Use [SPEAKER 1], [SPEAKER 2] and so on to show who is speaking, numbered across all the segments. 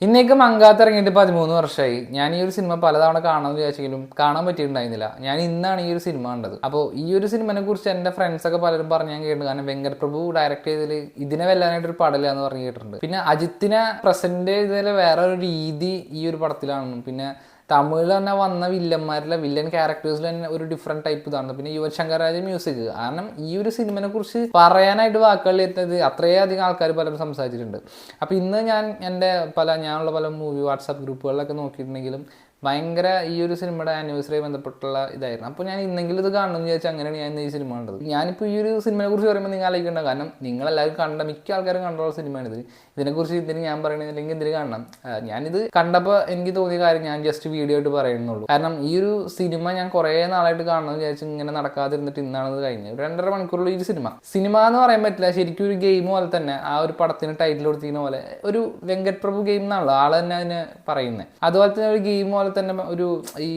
[SPEAKER 1] ഇന്നേക്ക് മങ്കാത്ത് ഇറങ്ങിയിട്ട് 13 വർഷമായി. ഞാൻ ഈ ഒരു സിനിമ പലതവണ കാണാമെന്ന് വിചാരിച്ചെങ്കിലും കാണാൻ പറ്റിയിട്ടുണ്ടായിരുന്നില്ല. ഞാൻ ഇന്നാണ് ഈ ഒരു സിനിമ കണ്ടത്. അപ്പോൾ ഈ ഒരു സിനിമയെ കുറിച്ച് എൻ്റെ ഫ്രണ്ട്സൊക്കെ പലരും പറഞ്ഞ് ഞാൻ കേട്ടിട്ടുണ്ട്. കാരണം വെങ്കട് പ്രഭു ഡയറക്ട് ചെയ്തതിൽ ഇതിനെ വെല്ലാനായിട്ടൊരു പടല എന്ന് പറഞ്ഞ് കേട്ടിട്ടുണ്ട്. പിന്നെ അജിത്തിനെ പ്രസന്റ് ചെയ്തതിൽ വേറെ ഒരു രീതി ഈ ഒരു പടത്തിലാണ്. പിന്നെ തമിഴിൽ തന്നെ വന്ന വില്ലന്മാരിലെ വില്ലൻ ക്യാരക്ടേഴ്സിൽ തന്നെ ഒരു ഡിഫറെന്റ് ടൈപ്പ് ഇതാണ്. പിന്നെ യുവൻ ശങ്കർ രാജ മ്യൂസിക്. കാരണം ഈ ഒരു സിനിമയെ കുറിച്ച് പറയാനായിട്ട് വാക്കുകളിൽ എത്തുന്നത് അത്രയധികം ആൾക്കാർ പലരും സംസാരിച്ചിട്ടുണ്ട്. അപ്പോൾ ഇന്ന് ഞാൻ ഞാനുള്ള പല മൂവി വാട്സാപ്പ് ഗ്രൂപ്പുകളിലൊക്കെ നോക്കിയിട്ടുണ്ടെങ്കിലും ഭയങ്കര ഈ ഒരു സിനിമയുടെ ആനിവേഴ്സറി ബന്ധപ്പെട്ടുള്ള ഇതായിരുന്നു. അപ്പോൾ ഞാൻ ഇന്നെങ്കിലും ഇത് കാണണമെന്ന് വിചാരിച്ചാൽ അങ്ങനെയാണ് ഞാൻ ഈ സിനിമ കണ്ടത്. ഞാനിപ്പോൾ ഈ ഒരു സിനിമയെ കുറിച്ച് പറയുമ്പോൾ നിങ്ങൾ ആലോചിക്കേണ്ട, കാരണം നിങ്ങളെല്ലാവരും മിക്ക ആൾക്കാരും കണ്ടുള്ള സിനിമയാണിത്. ഇതിനെക്കുറിച്ച് ഇതിന് ഞാൻ പറയണമെന്നില്ലെങ്കിൽ ഇതിന് കാണണം. ഞാനിത് കണ്ടപ്പോൾ എനിക്ക് തോന്നിയ കാര്യം ഞാൻ ജസ്റ്റ് വീഡിയോ ആയിട്ട് പറയുന്നുള്ളൂ. കാരണം ഈ ഒരു സിനിമ ഞാൻ കുറേ നാളായിട്ട് കാണണമെന്ന് വിചാരിച്ച് ഇങ്ങനെ നടക്കാതിരുന്നിട്ട് ഇന്നാണ് കഴിഞ്ഞത്. 2.5 മണിക്കൂറുള്ള ഈ സിനിമ എന്ന് പറയാൻ പറ്റില്ല, ശരിക്കും ഒരു ഗെയിം പോലെ തന്നെ. ആ ഒരു പടത്തിന് ടൈറ്റിൽ കൊടുത്തിരിക്കുന്ന പോലെ ഒരു വെങ്കട് പ്രഭു ഗെയിം എന്നാണല്ലോ ആള് തന്നെ അതിനെ പറയുന്നത്. അതുപോലെ തന്നെ ഒരു ഗെയിം പോലെ തന്നെ ഒരു ഈ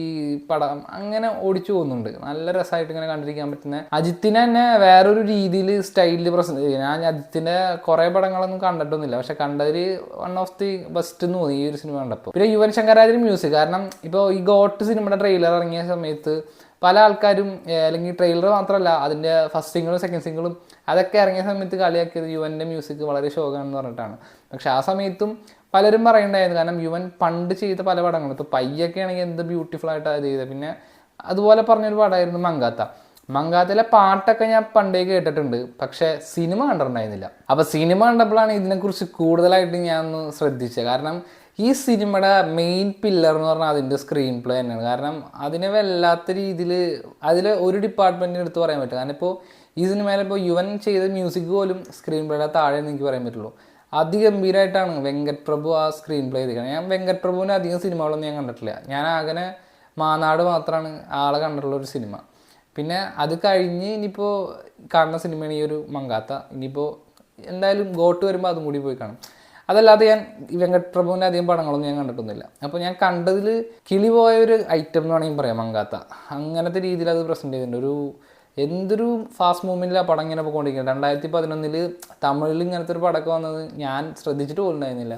[SPEAKER 1] പടം അങ്ങനെ ഓടിച്ചു പോകുന്നുണ്ട്. നല്ല രസമായിട്ട് ഇങ്ങനെ കണ്ടിരിക്കാൻ പറ്റുന്ന അജിത്തിനെ തന്നെ വേറൊരു രീതിയിൽ സ്റ്റൈലിൽ പ്രസന്റ് ചെയ്യുക. ഞാൻ അജിത്തിന്റെ കുറെ പടങ്ങളൊന്നും കണ്ടിട്ടൊന്നുമില്ല, പക്ഷെ കണ്ടതിൽ വൺ ഓഫ് ദി ബെസ്റ്റ് എന്ന് തോന്നി ഈ ഒരു സിനിമ കണ്ടപ്പോൾ. പിന്നെ യുവൻ ശങ്കർ രാജയുടെ മ്യൂസിക്. കാരണം ഇപ്പോൾ ഈ ഗോട്ട് സിനിമയുടെ ട്രെയിലർ ഇറങ്ങിയ സമയത്ത് പല ആൾക്കാരും, അല്ലെങ്കിൽ ട്രെയിലർ മാത്രമല്ല അതിൻ്റെ ഫസ്റ്റ് സിംഗിളും സെക്കൻഡ് സിംഗിളും അതൊക്കെ ഇറങ്ങിയ സമയത്ത് കളിയാക്കിയത് യുവൻ്റെ മ്യൂസിക് വളരെ ശോകമാണെന്ന് പറഞ്ഞിട്ടാണ്. പക്ഷെ ആ സമയത്തും പലരും പറയണ്ടായിരുന്നു. കാരണം യുവൻ പണ്ട് ചെയ്ത പല പടങ്ങളും, ഇപ്പോൾ പയ്യൊക്കെ ആണെങ്കിൽ എന്ത് ബ്യൂട്ടിഫുൾ ആയിട്ടാണ് അത് ചെയ്തത്. പിന്നെ അതുപോലെ പറഞ്ഞൊരു പടമായിരുന്നു മങ്കാത്തയിലെ പാട്ടൊക്കെ ഞാൻ പണ്ടേ കേട്ടിട്ടുണ്ട്, പക്ഷെ സിനിമ കണ്ടിട്ടുണ്ടായിരുന്നില്ല. അപ്പോൾ സിനിമ കണ്ടപ്പോഴാണ് ഇതിനെക്കുറിച്ച് കൂടുതലായിട്ട് ഞാൻ ഒന്ന് ശ്രദ്ധിച്ചത്. കാരണം ഈ സിനിമയുടെ മെയിൻ പില്ലർ എന്ന് പറഞ്ഞാൽ അതിൻ്റെ സ്ക്രീൻ പ്ലേ തന്നെയാണ്. കാരണം അതിനെ വല്ലാത്ത രീതിയിൽ അതിൽ ഒരു ഡിപ്പാർട്ട്മെൻറ്റിന് എടുത്ത് പറയാൻ പറ്റും. കാരണം ഇപ്പോൾ ഈ സിനിമയിൽ ഇപ്പോൾ യുവൻ ചെയ്ത മ്യൂസിക് പോലും സ്ക്രീൻ പ്ലേയുടെ താഴെ എനിക്ക് പറയാൻ പറ്റുള്ളൂ. അതിഗംഭീരമായിട്ടാണ് വെങ്കട് പ്രഭു ആ സ്ക്രീൻ പ്ലേ ചെയ്തിരിക്കുന്നത്. ഞാൻ വെങ്കട് പ്രഭുവിൻ്റെ അധികം സിനിമകളൊന്നും ഞാൻ കണ്ടിട്ടില്ല. ഞാൻ ആകെ മാനാട് മാത്രമാണ് ആളെ കണ്ടിട്ടുള്ള ഒരു സിനിമ. പിന്നെ അത് കഴിഞ്ഞ് ഇനിയിപ്പോൾ കാണുന്ന സിനിമയാണ് ഈ ഒരു മങ്കാത്ത. ഇനിയിപ്പോൾ എന്തായാലും ഗോട്ട് വരുമ്പോൾ അതും കൂടി പോയി കാണും. അതല്ലാതെ ഞാൻ വെങ്കട് പ്രഭുവിൻ്റെ അധികം പടങ്ങളൊന്നും ഞാൻ കണ്ടിട്ടൊന്നുമില്ല. അപ്പോൾ ഞാൻ കണ്ടതിൽ കിളി പോയ ഒരു ഐറ്റം എന്ന് വേണമെങ്കിൽ പറയാം മങ്കാത്ത. അങ്ങനത്തെ രീതിയിൽ അത് പ്രസൻറ്റ് ചെയ്തിട്ടുണ്ട്. എന്തൊരു ഫാസ്റ്റ് മൂവ്മെൻറ്റിൽ ആ പടം ഇങ്ങനെ പോയിക്കൊണ്ടിരിക്കുന്നത്. 2011 തമിഴിൽ ഇങ്ങനത്തെ ഒരു പടമൊക്കെ വന്നത് ഞാൻ ശ്രദ്ധിച്ചിട്ട് പോലും ഉണ്ടായിരുന്നില്ല.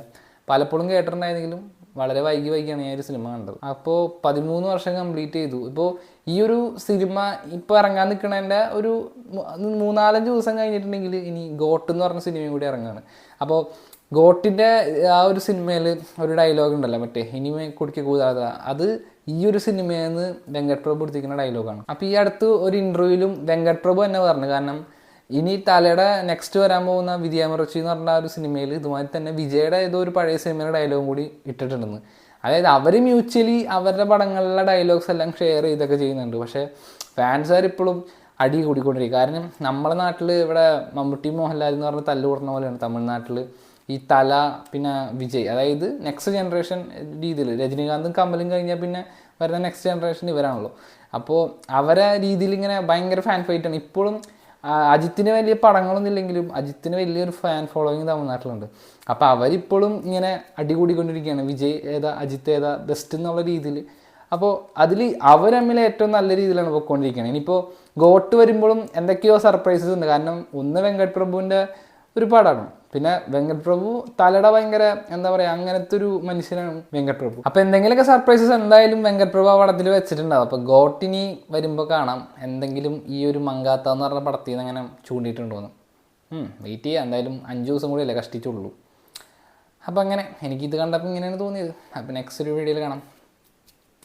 [SPEAKER 1] പലപ്പോഴും കേട്ടിട്ടുണ്ടായിരുന്നെങ്കിലും വളരെ വൈകിയാണ് ഞാൻ ഒരു സിനിമ കണ്ടത്. അപ്പോൾ 13 വർഷം കംപ്ലീറ്റ് ചെയ്തു. ഇപ്പോൾ ഈ ഒരു സിനിമ ഇപ്പോൾ ഇറങ്ങാൻ നിൽക്കുന്നതിൻ്റെ ഒരു 3-4 ദിവസം കഴിഞ്ഞിട്ടുണ്ടെങ്കിൽ ഇനി ഗോട്ട് എന്ന് പറഞ്ഞ സിനിമയും കൂടി ഇറങ്ങുകയാണ്. അപ്പോൾ ഗോട്ടിൻ്റെ ആ ഒരു സിനിമയിൽ ഒരു ഡയലോഗ് ഉണ്ടല്ലോ, മറ്റേ ഇനിമേ കുടിക്ക് കൂടാതെ, അത് ഈ ഒരു സിനിമയിൽ നിന്ന് വെങ്കട് പ്രഭു എടുത്തിരിക്കുന്ന ഡയലോഗാണ്. അപ്പോൾ ഈ അടുത്ത് ഒരു ഇൻ്റർവ്യൂവിലും വെങ്കട് പ്രഭു തന്നെ പറഞ്ഞു, കാരണം ഇനി തലയുടെ നെക്സ്റ്റ് വരാൻ പോകുന്ന വിജയമറച്ചി എന്ന് പറഞ്ഞ ആ ഒരു സിനിമയിൽ ഇതുമാതിരി തന്നെ വിജയുടെ ഏതോ ഒരു പഴയ സിനിമയുടെ ഡയലോഗും കൂടി ഇട്ടിട്ടുണ്ടെന്ന്. അതായത് അവർ മ്യൂച്വലി അവരുടെ പടങ്ങളിലെ ഡയലോഗ്സ് എല്ലാം ഷെയർ ചെയ്തൊക്കെ ചെയ്യുന്നുണ്ട്. പക്ഷേ ഫാൻസുകാർ ഇപ്പോഴും അടി കൂടിക്കൊണ്ടിരിക്കും. കാരണം നമ്മുടെ നാട്ടിൽ ഇവിടെ മമ്മൂട്ടി മോഹൻലാൽ എന്ന് പറഞ്ഞ തല്ല് കൂടണ പോലെയാണ് തമിഴ്നാട്ടിൽ ഈ തല പിന്നെ വിജയ്, അതായത് നെക്സ്റ്റ് ജനറേഷൻ രീതിയിൽ രജനീകാന്തും കമലും കഴിഞ്ഞാൽ പിന്നെ വരുന്ന നെക്സ്റ്റ് ജനറേഷൻ ഇവരാണല്ലോ. അപ്പോൾ അവരെ രീതിയിൽ ഇങ്ങനെ ഭയങ്കര ഫാൻ ഫൈറ്റാണ്. ഇപ്പോഴും അജിത്തിന് വലിയ പടങ്ങളൊന്നും ഇല്ലെങ്കിലും അജിത്തിന് വലിയൊരു ഫാൻ ഫോളോയിങ് തമിഴ്നാട്ടിലുണ്ട്. അപ്പോൾ അവരിപ്പോഴും ഇങ്ങനെ അടികൂടിക്കൊണ്ടിരിക്കുകയാണ്, വിജയ് ഏതാ അജിത്ത് ഏതാ ബെസ്റ്റ് എന്നുള്ള രീതിയിൽ. അപ്പോൾ അതിൽ അവർ തമ്മിൽ ഏറ്റവും നല്ല രീതിയിലാണ് പോയിക്കൊണ്ടിരിക്കുകയാണ്. ഇനിയിപ്പോൾ ഗോട്ട് വരുമ്പോഴും എന്തൊക്കെയോ സർപ്രൈസസ് ഉണ്ട്. കാരണം ഒന്ന് വെങ്കട് പ്രഭുവിൻ്റെ ഒരു പടമാണ്, പിന്നെ വെങ്കട് പ്രഭു തലയുടെ ഭയങ്കര എന്താ പറയുക അങ്ങനത്തെ ഒരു മനുഷ്യനാണ് വെങ്കട് പ്രഭു. അപ്പോൾ എന്തെങ്കിലുമൊക്കെ സർപ്രൈസസ് എന്തായാലും വെങ്കട് പ്രഭു ആ പടത്തിൽ വെച്ചിട്ടുണ്ടാവും. അപ്പോൾ ഗോട്ടിനി വരുമ്പോൾ കാണാം എന്തെങ്കിലും ഈ ഒരു മങ്കാത്ത എന്ന് പറഞ്ഞ പടത്തിൽ നിന്ന് അങ്ങനെ ചൂണ്ടിയിട്ടുണ്ടോന്ന്. വെയിറ്റ് ചെയ്യാം, എന്തായാലും 5 ദിവസം കൂടിയല്ലേ കഷ്ടിച്ചുള്ളൂ. അപ്പോൾ അങ്ങനെ എനിക്കിത് കണ്ടപ്പോൾ ഇങ്ങനെയാണ് തോന്നിയത്. അപ്പോൾ നെക്സ്റ്റ് ഒരു വീഡിയോയിൽ കാണാം.